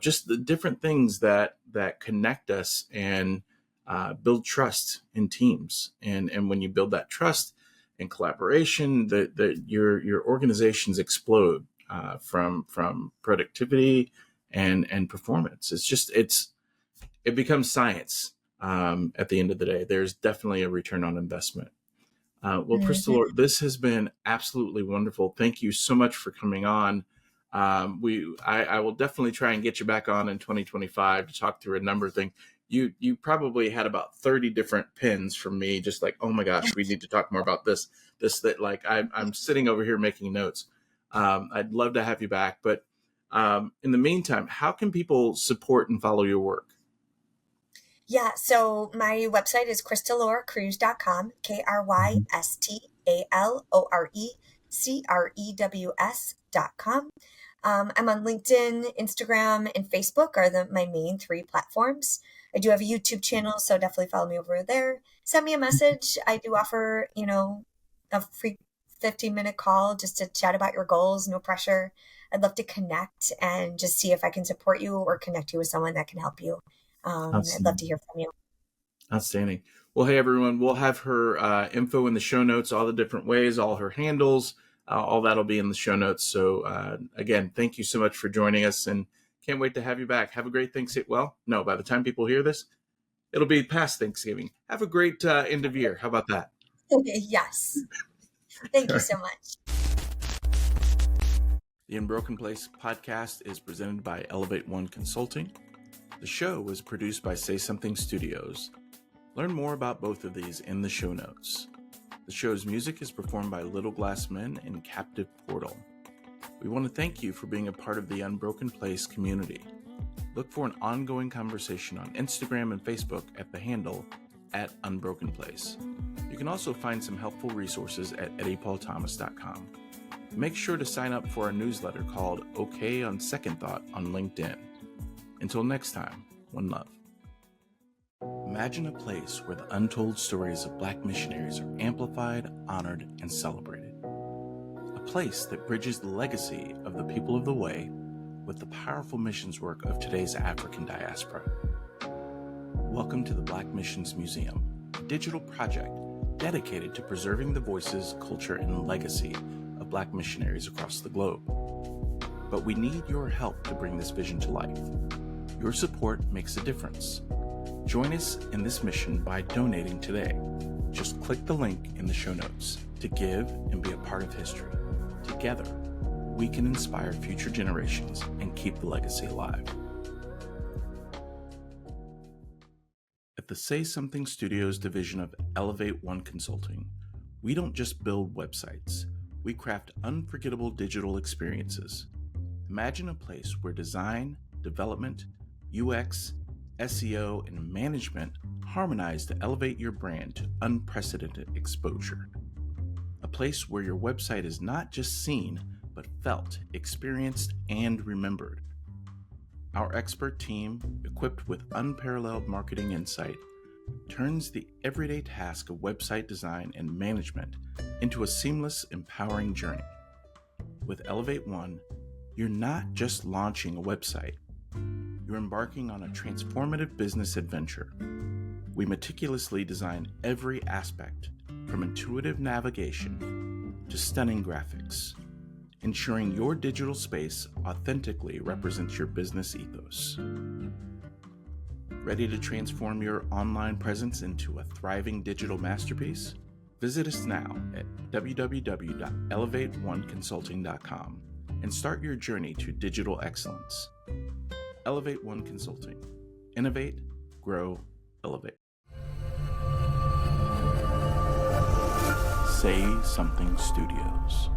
just the different things that connect us and build trust in teams. And when you build that trust and collaboration, your organizations explode from productivity and performance. It becomes science. At the end of the day, there's definitely a return on investment. Well, Mhm. Krystalore, this has been absolutely wonderful. Thank you so much for coming on. I will definitely try and get you back on in 2025 to talk through a number of things. You probably had about 30 different pins from me, just like, oh my gosh, we need to talk more about this, that. Like I'm sitting over here making notes. I'd love to have you back, but in the meantime, how can people support and follow your work? Yeah, so my website is krystalorecrews.com, KrystalOrecrews.com. I'm on LinkedIn, Instagram, and Facebook are my main three platforms. I do have a YouTube channel, so definitely follow me over there. Send me a message. I do offer, a free 15-minute call just to chat about your goals, no pressure. I'd love to connect and just see if I can support you or connect you with someone that can help you. I'd love Outstanding. to hear from you. Outstanding. Well, hey, everyone, we'll have her info in the show notes, all the different ways, all her handles, all that'll be in the show notes. So, again, thank you so much for joining us, and can't wait to have you back. Have a great Thanksgiving. Well, no, by the time people hear this, it'll be past Thanksgiving. Have a great end of year. How about that? Yes. Thank All you right. so much. The Unbroken Place podcast is presented by Elevate One Consulting. The show was produced by Say Something Studios. Learn more about both of these in the show notes. The show's music is performed by Little Glass Men and Captive Portal. We want to thank you for being a part of the Unbroken Place community. Look for an ongoing conversation on Instagram and Facebook at the handle @UnbrokenPlace. You can also find some helpful resources at eddypaulthomas.com. Make sure to sign up for our newsletter called OK on Second Thought on LinkedIn. Until next time, one love. Imagine a place where the untold stories of Black missionaries are amplified, honored, and celebrated. A place that bridges the legacy of the people of the way with the powerful missions work of today's African diaspora. Welcome to the Black Missions Museum, a digital project dedicated to preserving the voices, culture, and legacy of Black missionaries across the globe. But we need your help to bring this vision to life. Your support makes a difference. Join us in this mission by donating today. Just click the link in the show notes to give and be a part of history. Together, we can inspire future generations and keep the legacy alive. At the Say Something Studios division of Elevate One Consulting, we don't just build websites, we craft unforgettable digital experiences. Imagine a place where design, development, UX, SEO, and management harmonize to elevate your brand to unprecedented exposure. A place where your website is not just seen, but felt, experienced, and remembered. Our expert team, equipped with unparalleled marketing insight, turns the everyday task of website design and management into a seamless, empowering journey. With Elevate One, you're not just launching a website, you're embarking on a transformative business adventure. We meticulously design every aspect, from intuitive navigation to stunning graphics, ensuring your digital space authentically represents your business ethos. Ready to transform your online presence into a thriving digital masterpiece? Visit us now at www.elevateoneconsulting.com and start your journey to digital excellence. Elevate One Consulting. Innovate, grow, elevate. Say Something Studios.